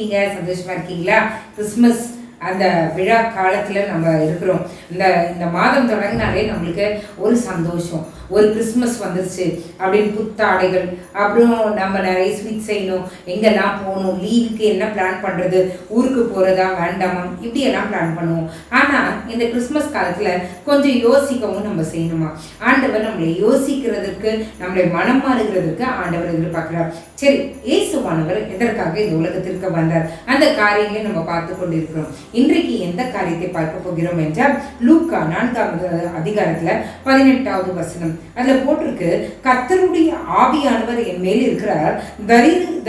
இருக்கீங்க? சந்தோஷமா இருக்கீங்களா? கிறிஸ்மஸ் அந்த விழா காலத்தில் நம்ம இருக்கிறோம். இந்த மாதம் தொடங்கினாலே நம்மளுக்கு ஒரு சந்தோஷம், ஒரு கிறிஸ்மஸ் வந்துருச்சு அப்படின்னு புத்தாடைகள், அப்புறம் நம்ம நிறைய ஸ்வீட் செய்யணும், எங்கெல்லாம் போகணும், லீவுக்கு என்ன பிளான் பண்ணுறது, ஊருக்கு போகிறதா வேண்டாமா, இப்படியெல்லாம் பிளான் பண்ணுவோம். ஆனால் இந்த கிறிஸ்மஸ் காலத்தில் கொஞ்சம் யோசிக்கவும் நம்ம செய்யணுமா? ஆண்டவர் நம்மளை யோசிக்கிறதுக்கு, நம்மளை மனம் மாறுகிறதுக்கு ஆண்டவர் எதிர்பார்க்கிறார். சரி, இயேசுவானவர் எதற்காக இந்த உலகத்திற்கு வந்தார்? அந்த காரியங்களை நம்ம பார்த்து கொண்டு இருக்கிறோம். இன்றைக்கு எந்த காரியத்தை பார்க்க போகிறோம் என்றால், லூக்கா 4வது அதிகாரத்துல 18வது வசனம். அதுல போட்டிருக்கு, கர்த்தருடைய ஆவியானவர் என் மேல் இருக்கிறார்,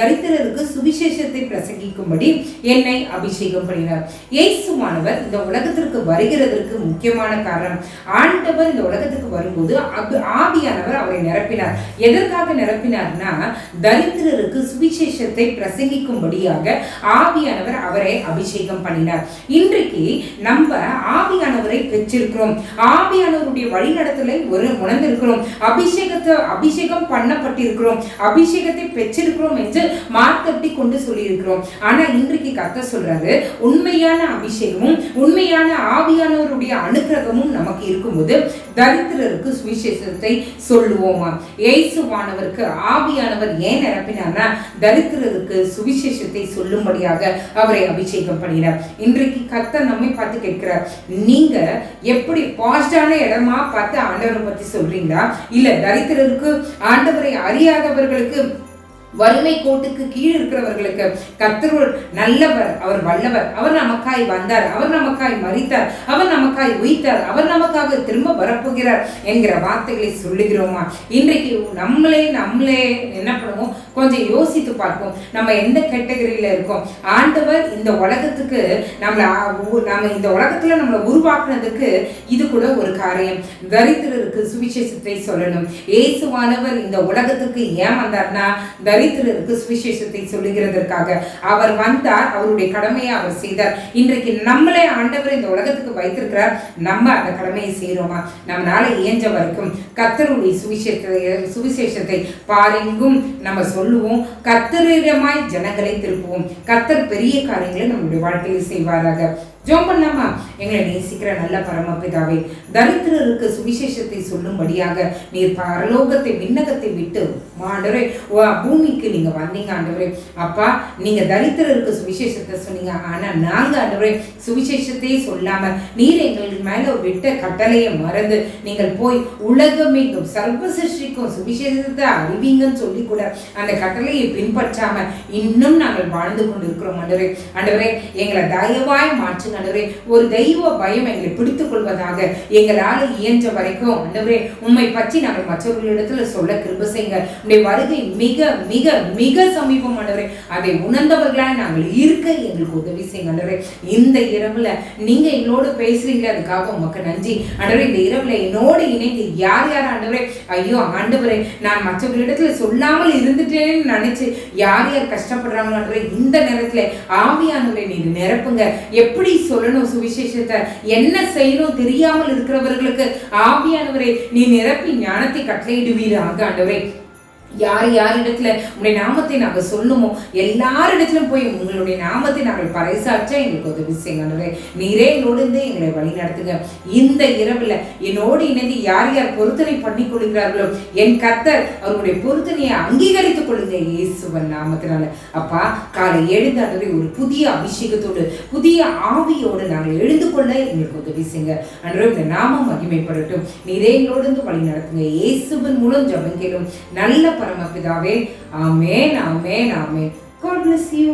தரித்திரருக்கு சுவிசேஷத்தை பிரசங்கிக்கும்படி என்னை அபிஷேகம் பண்ணினார். இயேசுவானவர் இந்த உலகத்திற்கு வருகிறதற்கு முக்கியமான காரணம், ஆண்டவர் இந்த உலகத்துக்கு வரும்போது ஆவியானவர் அவரை நிரப்பினார். எதற்காக நிரப்பினார்னா, தரித்திரருக்கு சுவிசேஷத்தை பிரசங்கிக்கும்படியாக ஆவியானவர் அவரை அபிஷேகம் பண்ணினார். இன்றைக்கு நம்ம ஆவியானவரை பெற்றிருக்கிறோம், ஆவியானவருடைய வழிநடத்தலை உணர்ந்திருக்கிறோம், அபிஷேகம் பண்ணப்பட்டிருக்கிறோம், அபிஷேகத்தை பெற்றிருக்கிறோம் என்று மார்த்தட்டி கொண்டு சொல்லி இருக்கிறோம். ஆனா இன்றைக்கு கர்த்தர் சொல்றாரு, உண்மையான அபிஷேகமும் உண்மையான ஆவியானவருடைய அனுக்கிரகமும் நமக்கு இருக்கும்போது தரித்திரருக்கு சுவிசேஷத்தை சொல்லுவோமா? இயேசுவானவருக்கு ஆவியானவர் ஏன் நிரப்பினார்னா, தரித்திரருக்கு சுவிசேஷத்தை சொல்லும்படியாக அவரை அபிஷேகம் பண்ணினார். இன்றைக்கு கர்த்தர் நம்மை பார்த்து கேட்கிறார், நீங்க எப்படி பாஸ்டான இடமா பார்த்து ஆண்டவரை பத்தி சொல்றீங்களா, இல்ல தரித்திரருக்கு, ஆண்டவரை அறியாதவர்களுக்கு, வறுமை கோட்டுக்கு கீழ் இருக்கிறவர்களுக்கு கர்த்தர் நல்லவர், அவர் வல்லவர், அவர் நமக்காய் வந்தார், அவர் நமக்காய் மரித்தார், அவர் நமக்காய் உயிர்த்தார், அவர் நமக்காக திரும்ப வரப்போகிறார் என்கிற வார்த்தைகளை சொல்லுகிறோமா? இன்றைக்கு நம்மளே என்ன பண்ணுவோம், கொஞ்சம் யோசித்து பார்ப்போம். நம்ம எந்த கேட்டகரியில இருக்கோம்? ஆண்டவர் இந்த உலகத்துக்கு நம்ம இந்த உலகத்துல நம்மளை உருவாக்குனதுக்கு இது கூட ஒரு காரியம், தரித்திரருக்கு சுவிசேஷத்தை சொல்லணும். இயேசுவானவர் இந்த உலகத்துக்கு ஏன் வந்தார்னா, தரித்திரருக்கு சுவிசேஷத்தை சொல்லுகிறதற்காக அவர் வந்தார், அவருடைய கடமையை அவர் செய்தார். இன்றைக்கு நம்மளே ஆண்டவர் இந்த உலகத்துக்கு வைத்திருக்கிறார், நம்ம அந்த கடமையை செய்யறோமா? நம்மளால இயன்ற வரைக்கும் கர்த்தருடைய சுவிசேஷத்தை பாரெங்கும் நம்ம சொல்லுவோம், கர்த்தரிடமாய் ஜனங்களை திருப்புவோம். கர்த்தர் பெரிய காரியங்களை நம்மளுடைய வாழ்க்கையில் செய்வாராக. ஜெபம் பண்ணலாமா? எங்களை நேசிக்கிற நல்ல பரமபிதாவே, தரித்திரருக்கு சுவிசேஷத்தை சொல்லும்படியாக நீர் பரலோகத்தை விண்ணகத்தை விட்டு ஆண்டவரே பூமிக்கு நீங்க வந்தீங்க. ஆண்டவரே அப்பா, நீங்க தரித்திரருக்கு சுவிசேஷத்தை சொன்னீங்க, ஆனா நாங்க ஆண்டவரே சுவிசேஷத்தையே சொல்லாம நீர் எங்களுக்கு மேல விட்ட கட்டளையை மறந்து நீங்கள் போய் உலகமெங்கும் சர்வ சிருஷ்டிக்கும் சுவிசேஷத்தை அறிவிங்கன்னு சொல்லி கூட அந்த கட்டளையை பின்பற்றாம இன்னும் நாங்கள் வாழ்ந்து கொண்டு இருக்கிறோம். ஆண்டவரே எங்களை தயவாய் மாற்று. ஆண்டவரே ஒரு தெய்வ பயம் எங்களை பிடித்துக் கொள்வதாக எங்களால் இயன்ற வரைக்கும் ஆண்டவரே உம்மை பற்றி நாங்கள் மற்றவர்களிடத்துல சொல்ல கிருபை செய்யுங்க. உடைய வருகை மிக மிக மிக சமீபம். ஆண்டவரே அதை உணர்ந்தவர்களாய் நாங்கள் இருக்க எங்களுக்கு உதவி செய்யுங்க. ஆண்டவரே இந்த இரவுல நீங்க எங்களோடு பேசுறீங்களே, அதுக்காக உமக்கு நன்றி. ஆண்டவரே இந்த இரவுல என்னோடு இணைந்து யார் ஆண்டவரே, ஐயோ ஆண்டவரே நான் மற்றவர்களிடத்துல சொல்லாமல் இருந்துட்டேன்னு நினைச்சு யார் கஷ்டப்படுறாங்களோ ஆண்டவரே, இந்த நேரத்துல ஆவியானவரை நீங்க நிரப்புங்க. எப்படி சொல்லணும் சுவிசேஷத்தை, என்ன செய்யணும் தெரியாமல் இருக்கிறவர்களுக்கு ஆவியானவரை நீ நிரப்பி ஞானத்தை கட்டளையிடுவீராக. ஆண்டவரே யாரிடத்துல உங்களுடைய நாமத்தை நாங்கள் சொல்லணுமோ எல்லாரிடத்திலும் போய் உங்களுடைய நாமத்தை நாங்கள் பறைசாற்ற எங்களுக்கு உதவி செய்யுங்க. நீரே என்னோடு எங்களை வழி நடத்துங்க. இந்த இரவுல என்னோடு இணைந்து யார் பொருத்தனை பண்ணி கொள்கிறார்களோ என் கர்த்தர் அவருடைய பொருத்தனையை அங்கீகரித்துக் கொள்ளுங்க இயேசுவன் நாமத்தினால. அப்பா, காலை எழுந்தாடவே ஒரு புதிய அபிஷேகத்தோடு புதிய ஆவியோடு நாங்கள் எழுந்து கொள்ள எங்களுக்கு உதவி செய்யுங்க. அன்றோ இந்த நாமம் மகிமைப்படட்டும். நீரே என்னோடு வழி நடத்துங்க. இயேசுவின் மூலம் ஜெபம் கேளும் நல்ல பரமபிதாவே. ஆமென், ஆமென், ஆமென். God bless you.